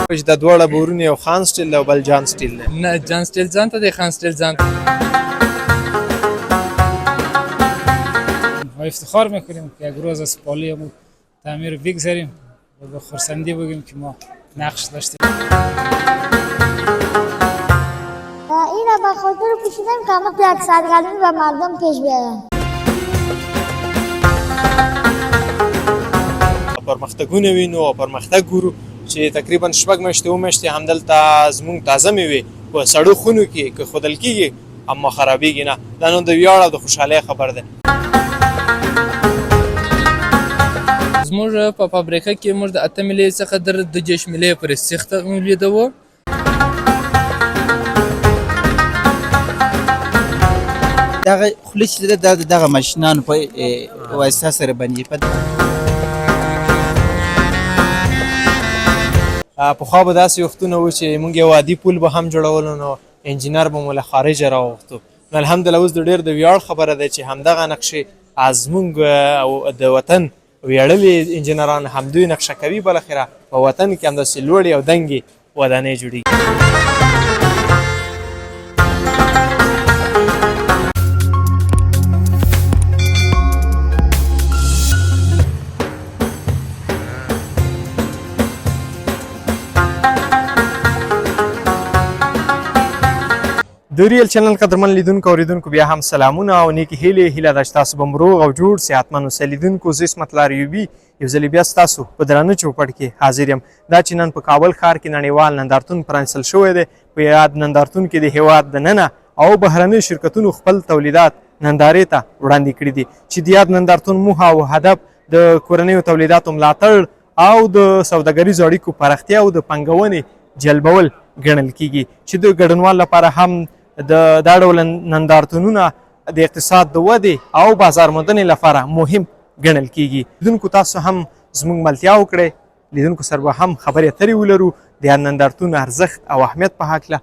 چې د دواړه بورونه یو خان سټیل او بل جان سټیل دی. نه جان سټیل ځان ته دی، خان سټیل ځان ته. و افتخار میکنیم که یک روز از پالیمون تعمیر بگذاریم و به خرسندی بگیم که ما نقش داشتیم. این را به خاطر پوشیدم که همه یک سرگرمی و مردم پیش بیارن. پرمختګونه وینو او پرمختګ ګورو چې تقریبا 6 میاشتې اوه میاشتې همدلته زموږ تازه میوې په سړو خونو کې که ښودل کېږي اما خرابېږي نه. دا نو د ویاړ او د خوشحالۍ خبر دی. زموږ په فابریکه کې موږ د 8 میلې څخه در 2 میلې پورې سیخ تولیدوو. دغه خولې چې ده د دغه ماشینانو په واسطه سره بندېږي. پخوا به داسې وختونه و چې موږ یو عادي پول به هم جوړولو نو انجینر به مو له خارجه راوغوښتو. نو الحمدلله اوس د ډېر د ویاړ خبره ده چې همدغه نقشې زموږ او د وطن ویاړلي انجینران همدوی نقشه کوي. بالاخره په وطن کې همداسې لوړې او دنګې ودانۍ جوړېږي. د ریل چینل قدرمن لیدونکو اوریدونکو بیا هم سلامونه او نیکې هیله ده چې تاسو به روغ او جوړ صحتمند اوسئ. لیدونکو زه عصمت لار ایوبي یو ځلې بیا ستاسو په درانه چوپړ کې حاضر یم. دا چې نن په کابل ښار کې نړیوال نندارتون پرانیستل شوی دی. په یاد نندارتون کې د هیواد دننه او بهرنیو شرکتونو خپل تولیدات نندارې ته وړاندې کړي دي چې د یاد نندارتون موخه او هدف د کورنیو تولیداتو ملاتړ او د سوداګریزو اړیکو پراختیا او د پانګونې جلبول ګڼل کیږي چې د ګډونوال لپاره هم دا ډول نندارتونونه د اقتصاد د ودې او بازار موندنې لپاره مهم ګڼل کیږي. لیدونکو تاسو هم زموږ ملتیا وکړئ. لیدونکو سره به هم خبرې اترې ولرو د نندارتون ارزښت او اهمیت په هکله.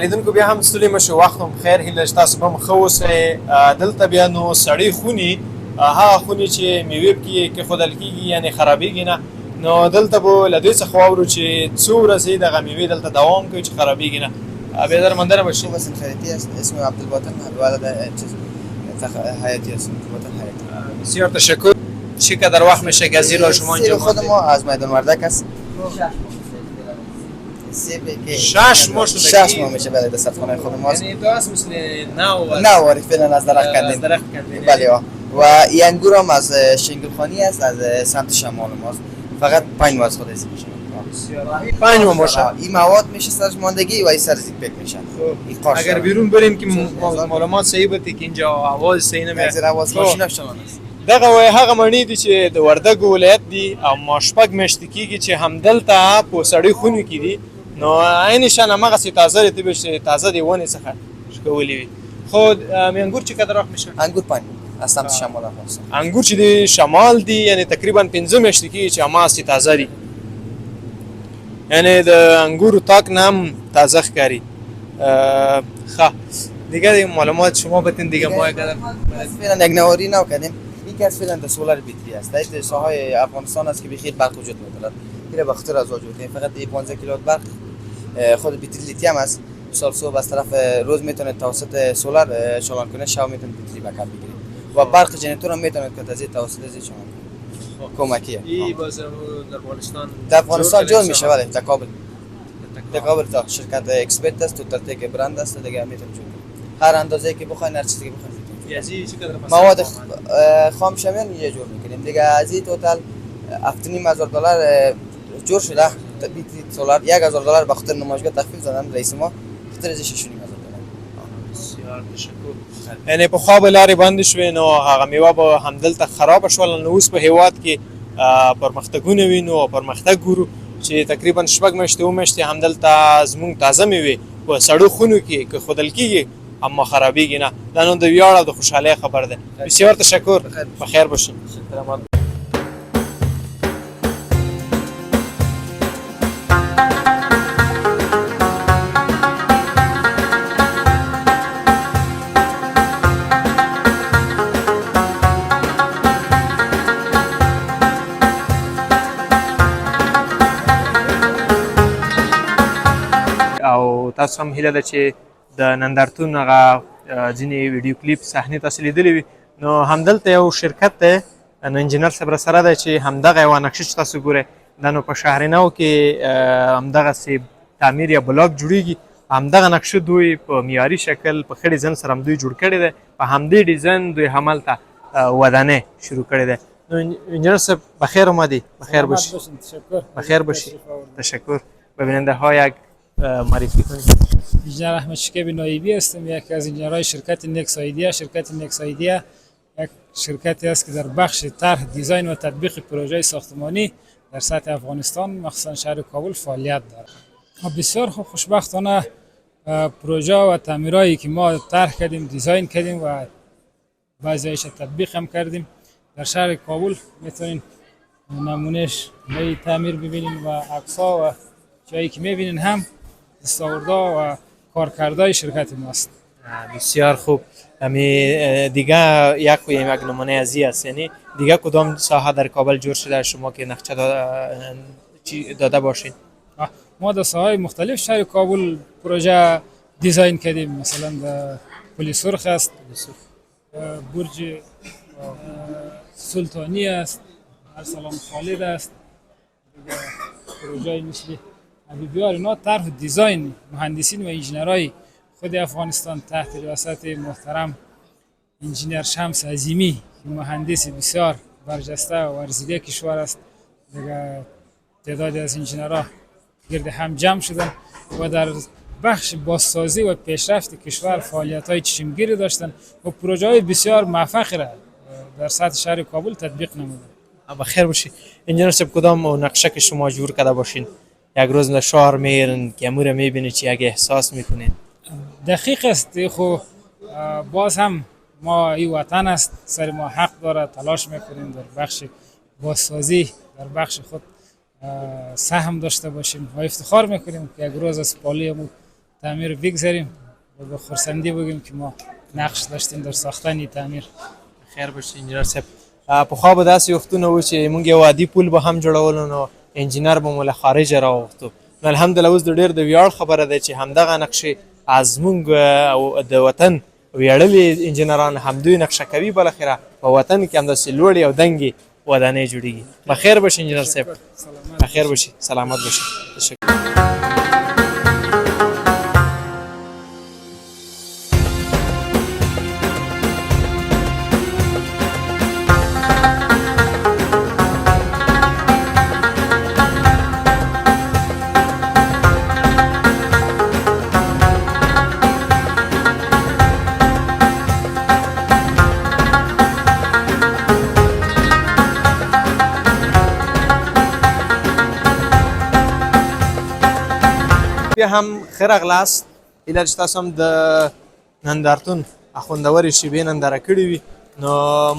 لیدونکو بیا هم ستړي مه شئ، وخت مو بخیر. هیله چې تاسو به هم ښه اوسئ. دلته بیا نو سړې خونې، هغه خونې چې میوې پکې کېښودل کېږي یعنې خرابېږي نه، نو دلته به له دوی څخه واورو چې څو ورځې دغه میوې دلته دوام کوي چې خرابېږي نه. بیادر مندنه باشید. اسم خیریتی است. اسم عبدالباطن الولد حیاتی است. عبدالباطن حیاتی. بسیار تشکر. چقدر وقت میشه که از زیر شما اینجا خود ما از میدان وردک است. 6 ماه شده. 6 ماه میشه بله دسترخانه خود ماست. یعنی تو است مثل نو وارد فعلا از درخت کندیم. بله و این انگور هم از شنگلخانی است، از سمت شمال ماست. فقط 5 ماه از خود ازی میشه. 5 ماه باشه. این مواد میشه سرش ماندگی و این سر زیپک میشن. اگر بیرون بریم که معلومات صحیح بده که اینجا آواز صحیح نمیاد. زیر آواز ماشین شما است. دغه وای هغه مڼې دي چې د وردګ ولایت دي او ما شپږ میاشتې کېږي چې همدلته په سړې خونو کې دي. نو عین شان همغسې تازه دي، چې تازه د ونې څخه شکولې وي. خو انګور چې قدر وخت میشه؟ انگور 5 از سمت شمال هست. انگور چې د شمال دي یعنی تقریبا 5 میاشتې کېږي چې هماسې تازه دي، یعنی د انگور تاک نام تازه ښکاري. ښه دیگه معلومات شما بتین دیگه ما قدر فعلا یک نواری نو کردیم. این یکی از فعلا سولار بیتری است. در ساحه افغانستان است که بخیر برق وجود ندارد. این به خاطر از وجود کنیم فقط 15 کیلووات برق خود بیتری لیتیوم است. سال صبح از طرف روز میتونه توسط سولار چالان کنه، شب میتونه بیتری بکاپ بگیره و برق جنراتور هم میتونه که از توسط از چالان کنه. کمکیه. این باز در افغانستان جور میشه ولی در کابل تا شرکت اکسپرت است، تو تک برند است دیگه میتونه جور کنه. هر اندازه‌ای که بخواین هر چیزی که بخواین. یعنی چقدر مواد خام شمیان یه جور میکنیم دیگه. از این توتال $7,500 جور شده. بیتری سولار $1,000 به خاطر نمایشگاه تخفیف زدن رئیس ما، خاطر از $6,500. بسیار تشکر. یعنی په خوا به لارې بندې شوې نو هغه میوه به همدلته خرابه شوله، نو اوس په هېواد کې پرمختګونه وینو او پرمختګ ګورو چې تقریبا 6 میاشتې 7 میاشتې همدلته زموږ تازه میوې په سړو خونو کې کېښودل کېږي اما خرابېږي نه. دا نو د ویاړ او د خوشحالۍ خبر ده. بسیار تشکر. بخیر باشین. سلامت. او تاسو هم هیله ده چې د نندارتون هغه ځینې ویډیو کلیپ صحنې تاسو لیدلې وي. نو همدلته یو شرکت دی، نو انجینر صاحب راسره دی چې همدغه یوه نقشه چې تاسو ګورئ دا نو په شهرنو کې همدغسې تعمیر یا بلاک جوړیږي. همدغه نقشه دوی په معیاري شکل په ښه ډیزاین سره هم دوی جوړ کړی دی. په همدې ډیزاین دوی هملته ودانۍ شروع کړې ده. نو انجینر صاحب بخیر اومدی. بخیر باشی. بخیر باشی. تشکر. به بیننده ها یک معرفی کنید. انجینر احمد شکیب نایبی هستم، یکی از انجینرهای شرکت نکس آیدیا. شرکت نکس آیدیا یک شرکتی است که در بخش طرح، دیزاین و تطبیق پروژه ساختمانی در سطح افغانستان مخصوصا شهر کابل فعالیت دارد. بسیار خوشبختانه پروژه و تعمیرهایی که ما طرح کردیم، دیزاین کردیم و بعضیش تطبیق هم کردیم در شهر کابل میتونین نمونهش به تعمیر ببینین و عکس‌ها و جایی که میبینین هم دستاوردها و کارکردهای شرکت ماست. بسیار خوب. امی دیگه یک نمونه از این است، یعنی دیگه کدام ساحه در کابل جور شده شما که نقشه داده باشین؟ ما در ساحه‌های مختلف شهر کابل پروژه دیزاین کردیم. مثلا در پل سرخ است، برج سلطانی است، ارسلان خالد است، پروژه مثل حبیبیار. اینا طرح و دیزاین مهندسین و انجینرهای خود افغانستان تحت ریاست محترم انجینر شمس عظیمی که مهندس بسیار برجسته و ورزیده کشور است، دیگه تعدادی از انجینرها گرد هم جمع شدن و در بخش بازسازی و پیشرفت کشور فعالیت‌های چشمگیری داشتن و پروژه‌های بسیار موفق را در سطح شهر کابل تطبیق نمودن. بخیر باشی. انجینر صاحب کدام نقشه که شما جور کرده باشین یک روز در شهر میرین که امور میبینید چی یک احساس میکنین؟ دقیق است. خب باز هم ما این وطن است، سر ما حق داره، تلاش میکنیم در بخش بازسازی در بخش خود سهم داشته باشیم و افتخار میکنیم که یک روز از پالیمون تعمیر بگذاریم و به خرسندی بگیم که ما نقش داشتیم در ساختن این تعمیر. خیر باشی انجینر صاحب. پخوا به داسې وختونه و چې موږ یو عادي پول به هم جوړولو نو انجینر به مو له خارجه راوغوښتو. نو الحمدلله اوس د ډېر د ویاړ خبره ده چې همدغه نقشې از موږ د وطن ویاړلي انجینران همدوی نقشه کوي، بالاخره په وطن کې همداسې لوړې او دنګې ودانۍ جوړېږي. بخیر باشي انجینر صاحب. بخیر باشي. سلامت باشي. تشکر. بیا هم ښه راغلاست. هیله چې تاسو هم د نندارتون خوندورې شیبې ننداره کړې وي. نو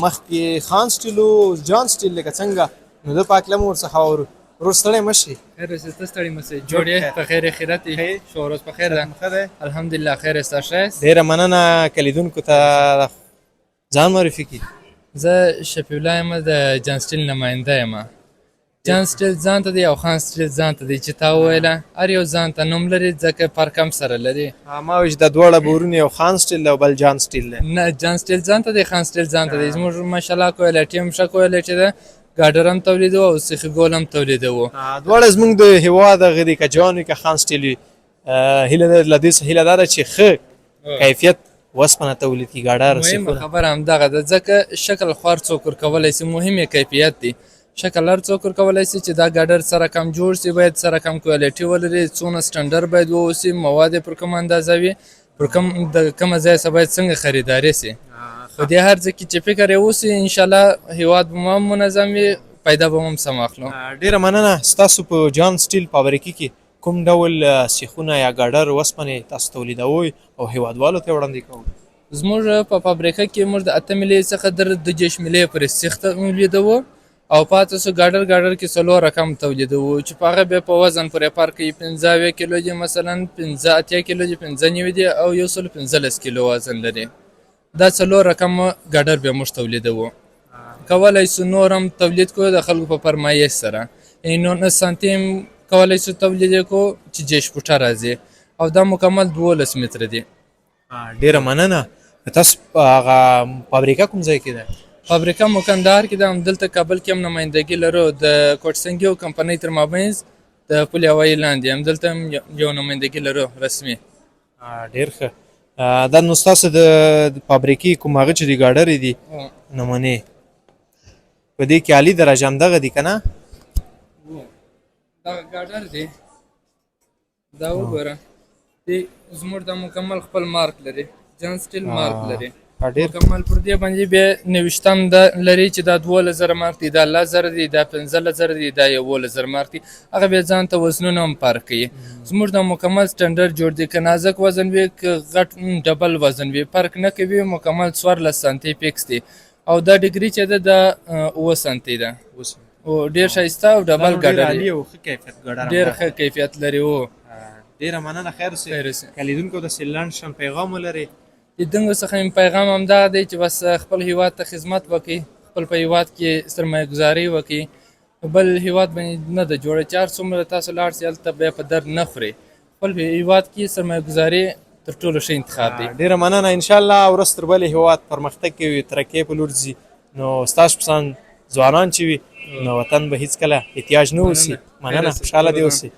مخکې خان سټیل و جان سټیل لکه څنګه، نو د په هکله مو ورڅخه واورو. ورور ستړی مه شي. خیر است، ته ستړی مه شې. جوړ یې په خیر خیرت یې. شو ورځ په خیر ده. ښه دی. الحمدلله خیر است. ښه است. ډېره مننه. کلیدونکو ته ځان معرفي کړي. زه شفیع الله یم د جان سټیل نماینده یم. جان سټیل ځان ته دی او خان سټیل ځان ته دی چې تا وویله هر یو ځان ته نوم لري ځکه فرق هم سره لري. ما ویل چې د دواړه بورونه یو خان سټیل او بل جان سټیل دی. نه جان سټیل ځان ته دی خان سټیل ځان ته دی. زموږ ماشاءالله کویلیټي هم ښه کویلیټي ده، ګاډر هم تولیدوو او سیخي ګول هم تولیدوو. دواړه زموږ د هېواد هغه دي که جان وي که خان سټیل وي. له دې څخه هیله دا ده چې ښه کیفیت وسپنه تولید کړي ګاډر مهمه خبره همدغه ده ځکه شکل خو هر څوک ورکولی سي، مهم یې کیفیت دی. شکل هر څوک ورکولی سي چې دا ګاډر سره کم جوړ سي، باید سره کم کویلیټي ولري، څونه سټنډر باید واوسي، مواد یې پر کوم اندازه وي، پر د کومه ځای څخه باید څنګه خریداري سي. په دې هر ځای کې چې فکر یې وسي انشاءالله هېواد به مو هم منظم وي، پیدا به مو هم سم اخلو. ډېره مننه. ستاسو په جان سټیل فابریکې کې کوم ډول سیخونه یا ګاډر وسپنې تاسو تولیدوئ او هېوادوالو ته وړاندې کوئ؟ زموږ په فابریکه کې موږ د 8 میلې څخه در 2 میلې پورې سیخ تولیدوو او پاتې سو ګاډر کې 4 رقم تولیدوو چې په هغه بیا په وزن پورې فرق کوي. 15 کیلو دي مثلا، 15 کیلو دي، 15 دي او 115 کیلو وزن لري. دا 4 رقم ګاډر بیا موږ تولیدوو. کولی سو نور هم تولید کړو د خلکو په فرمایش سره، یعنې 19 سانتیم کولی سو تولید یې کړو چې جیش فوټه راځي او دا مکمل 12 متره دی. ډېره مننه. تاسو هغه فابریکه کوم ځای کې ده؟ فابریکه مکندهار کې ده، همدلته کابل کې هم نمایندګي لرو د کوټسنګي او کمپنۍ تر مابینځ د پل هوایي لاندې، همدلته هم یو نمایندګي لرو رسمي. ډېر ښه. دا نو ستاسو د فابریکې کوم هغه چې د ګاډرې دي نمونې په دې کې عالي درجه همدغه دي که نه؟ دغه ګاډر دی، دا وګوره، زموږ دا مکمل خپل مارک لري، جان سټیل مارک لري مکمل. پر دې باندې بیا 29 دا لري چې دا 12,000 مارک دی، دا 10,000 دی، دا 15,000 دی، دا 11,000 مارک دی. هغه بیا ځان ته وزنونه هم فرق کوي. زموږ دا مکمل سټنډرډ جوړ دی، که نازک وزن وي که غټ ډبل وزن وي فرق نه کوي، مکمل 14 سانتي فکس دی او دا ډګري چې ده دا 7 سانتي ده او ډېر ښایسته او ډبل ګاډر دی، ډېر ښه کیفیت لري. ډېره مننه. خیر اوسې. که لیدونکو داسې لنډ شم پیغام ولرئ؟ لیدونکو څخه مې پیغام همدغه دی چې بس خپل هیواد ته خدمت وکړي، خپل په هیواد کې سرمایه ګزاري وکړي، بل هیواد باندې نه ده جوړه چې هر څومره تاسو لاړ شئ هلته بیا په درد نه خورئ. خپل په هیواد کې سرمایه ګزاري تر ټولو ښه انتخاب دی. ډېره مننه. انشاءالله ورځ تر بلې هیواد پرمختګ کوي، ترقۍ په لور ځي، نو ستاسو په شان ځوانان چې وي نو وطن به هېڅکله احتیاج نه اوسي. مننه، خوشحاله دې اوسئ.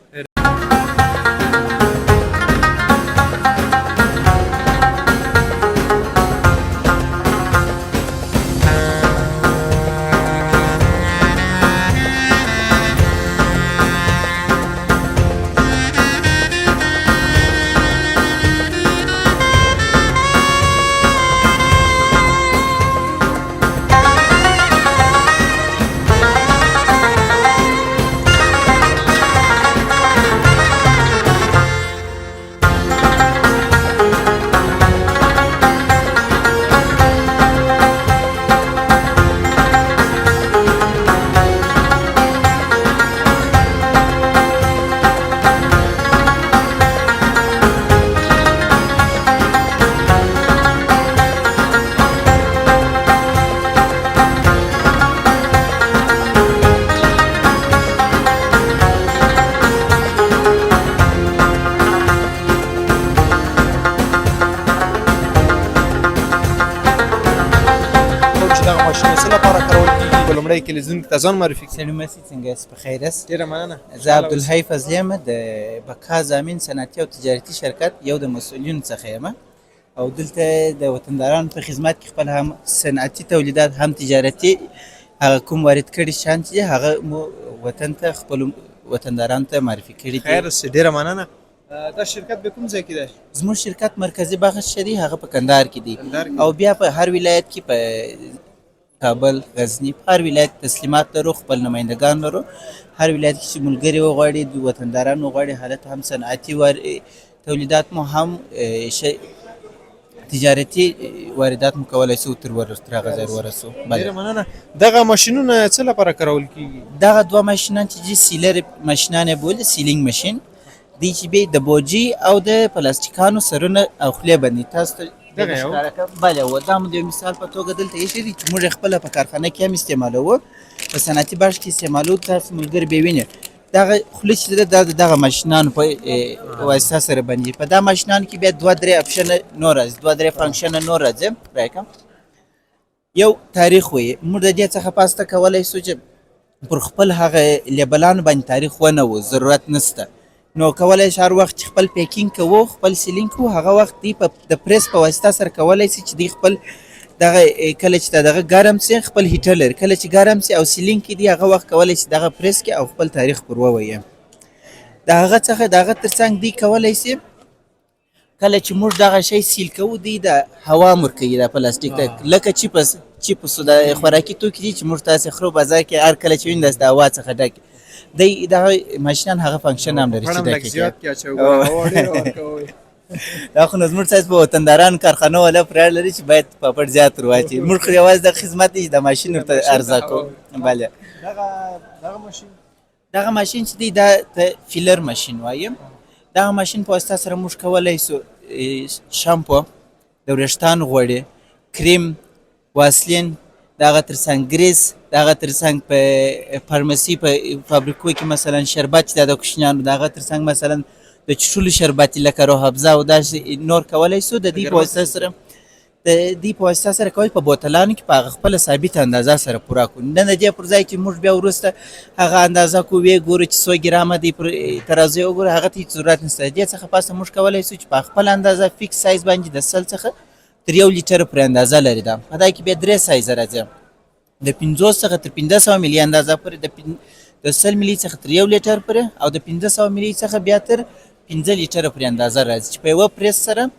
ماشین څه لپاره کارول کېږي؟ په لومړی کې لیدونکي ته ځان معرفي کړئ. سلام مسي څنګه یاست؟ په خیر یاست؟ ډېره مننه. زه عبدالحی فضلي یم د بقا ضامن صنعتي او تجارتي شرکت یو د مسؤلینو څخه یم او دلته د وطندارانو په خدمت کې خپل هم صنعتي تولیدات هم تجارتي هغه کوم وارد کړي شیان چې هغه مو وطن ته خپلو وطندارانو ته معرفي کړي دي. خیر اوسې. ډېره مننه. دا شرکت به کوم ځای کې دی؟ زموږ شرکت مرکزي بخش دی، هغه په کندهار کې دی او بیا په هر ولایت کې په کابل، غزني، په هر ولایت تسلیمات لرو، خپل نمایندګان لرو. هر ولایت کې چې ملګري وغواړي، وطنداران وغواړي، حالت هم صنعتي تولیدات مو هم تجارتي واردات مو کولی شو تر هغه ځای ورسو. ډېره مننه. دغه ماشینونه څه لپاره کارول کېږي؟ دغه 2 ماشینان چې دي سیلر ماشینان یې بولي، سیلینګ ماشین دی چې بیا د بوجي او د پلاستیکانو سرونه او خولې باندې تاسو ته دغه یو؟ بله و دا مو د یو مثال په توګه دلته ایښی دی چې موږ یې خپله په کارخانه کې هم استعمالوو په صنعتي بڼه کې استعمالوو تاسو ملګري به وینئ دغه خوله چې ده دا د دغه ماشینانو په واسطه سره بندي په دا ماشینانو کې بیا دوه درې اپشنه نور راځي دوه درې فنکشنه نور راځي راکم یو تاریخ وي موږ د دې څخه پاسته کولی شو چې پر خپل هغه لیبلانو باندې تاریخ ونه و ضرورت نشته نو کولی شو هر وخت چې خپل پیکینګ کوو خپل سیلینګ کوو هغه وخت دی د پریس په واسطه سره کولی شي چې دی خپل دغه کله چې دغه ګرم سي خپل هیټر لري کله چې ګرم سي او سیلینګ کې دی هغه وخت کولی شي دغه پریس کې او خپل تاریخ پر ووایي د هغه څخه دغه ترڅنګ دی کولی شي کله چې موږ دغه شی سیل کوو دی د هوا ورکوي د پلاستیک ته لکه چیپس د خوراکي توکي دي چې موږ تاسې خرو بازار کې هر کله چې وینئ داسې د هوا څخه ډک دی دغه ماشینان هغه فنکشن هم لري چې ډک دا خو نو زموږ سایز په وطندارانو کارخانو والا پرار لري چې باید پاپړ زیات ور واچوي موږ خو یوازې د خدمت د ماشین ورته عرضه کوو بله دغه ماشین چې دی دا فیلر ماشین وایم دغه ماشین په واسطه سره موږ کولی شو شامپو د وریښتانو غوړي کریم واسلین دغه ترڅنګ ګریس دغه ترڅنګ په فارمسي په فابریکو کې مثلا شربت چې د کوچنیانو دغه ترڅنګ مثلا د چښلو شربت لکه روح افزا او داسې نور کولی شو د دې په واسطه سره کوی په بوتلانو کې په هغه خپله ثابته اندازه سره پوره کړو نه د دې پر ځای چې موږ بیا وروسته هغه اندازه کوو ویې ګورو چې څو ګرامه دی پر ترازو وګورو هغه ته هېڅ ضرورت نشته د دې څخه پاسه موږ کولی شو چې په خپله اندازه فکس سایز باندې د سل څخه تر 1 لیټر پورې اندازه لري دا په دا کې بیا 3 سایزه راځي د 50 څخه تر 1500 ملي اندازه پورې د 100 ملي څخه تر 1 لیټر پورې او د 1500 ملي څخه بیا تر 15 لیټر پورې اندازه راځي چې په یوه پریس سره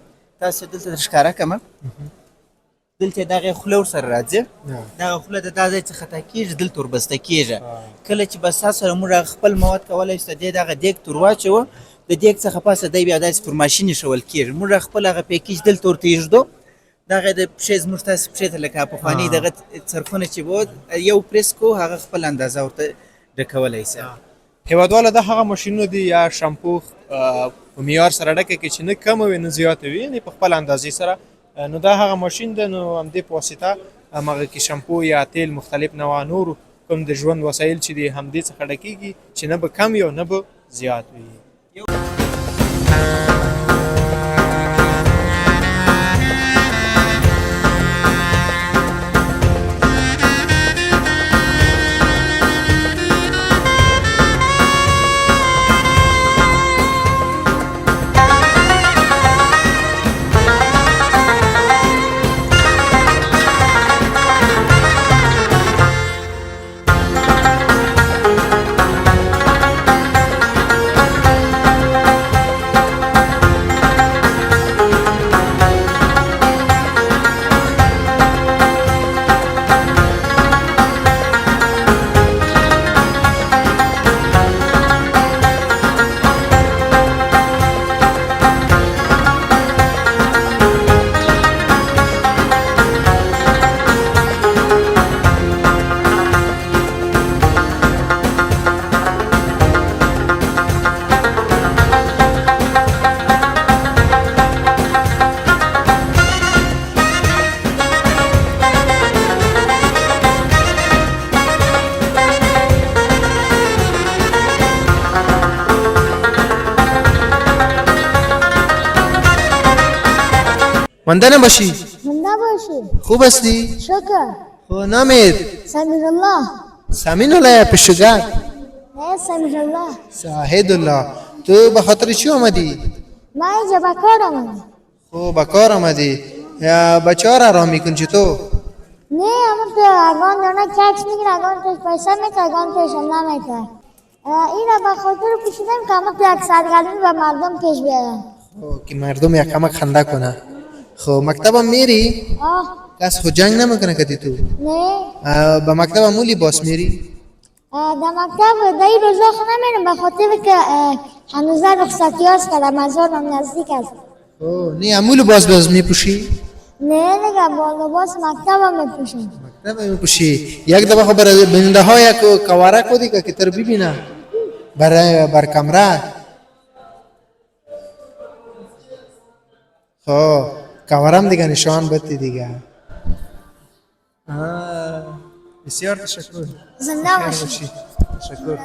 تاسو دلته ښکاره کړم دلته دغه خوله ورسره راځي دغه خوله د دا ځای څخه تاکېږي دلته وربسته کېږي کله چې بس سره موږ خپل مواد کولی شو دغه دیګ تور واچوو د دیګ څخه پاسه دی بیا داسې پر ماشین ایښول کېږي موږ خپل هغه پیکیج دلته ورته ایږدو دغه د پښې زموږ تاسې پښې ته لکه پخواني دغه څرخونه چې بود یو پریس کوو هغه خپل اندازه ورته ډکولی شي هیوادواله دا هغه ماشینونه دي یا شامپو په معیار سره ډکه کې چې نه کمه وي نه زیاته وي یعنې په خپل اندازې سره نو دا هغه ماشین ده نو همدې په واسطه همغه کې شامپو یا تیل مختلف نوع نور کوم د ژوند وسایل چې دي همدې څخه ډکېږي چې نه به کم وي او نه به زیات وي مندنه باشی زنده باشی خوب هستی؟ شکر خب نامید سمیر الله سمین الله پشگان نه سمیر الله شاهد الله تو به خاطر چی آمدی؟ من اینجا به کار آمدم خب به کار آمدی یا بچه ها را راه میکن چطور؟ نه همون تو اگان دانه ککس میگن اگان توش پیسه میتر اگان توش هم نمیتر این را به خاطر پوشیدم که همه تو یک سرگرمی به مردم پیش بیارم خب که مردم یک کمک خنده کنه خب مکتب هم میری؟ کس خود جنگ نمیکنه کدی تو؟ نه به مکتب هم لباس میری؟ در مکتب در این روزا خو نمیرم به خاطر که هنوزه رخصتی هاست که رمضان هم نزدیک است نه همون لباس باز میپوشی؟ نه دیگه با لباس مکتب هم میپوشم مکتب هم میپوشی یک دفعه خب برای بیننده ها یک کواره کدی که تر ببینه بر کمره خب کاورم دیگه نشان بدی دیگه. بسیار تشکر. زنده باشی. تشکر.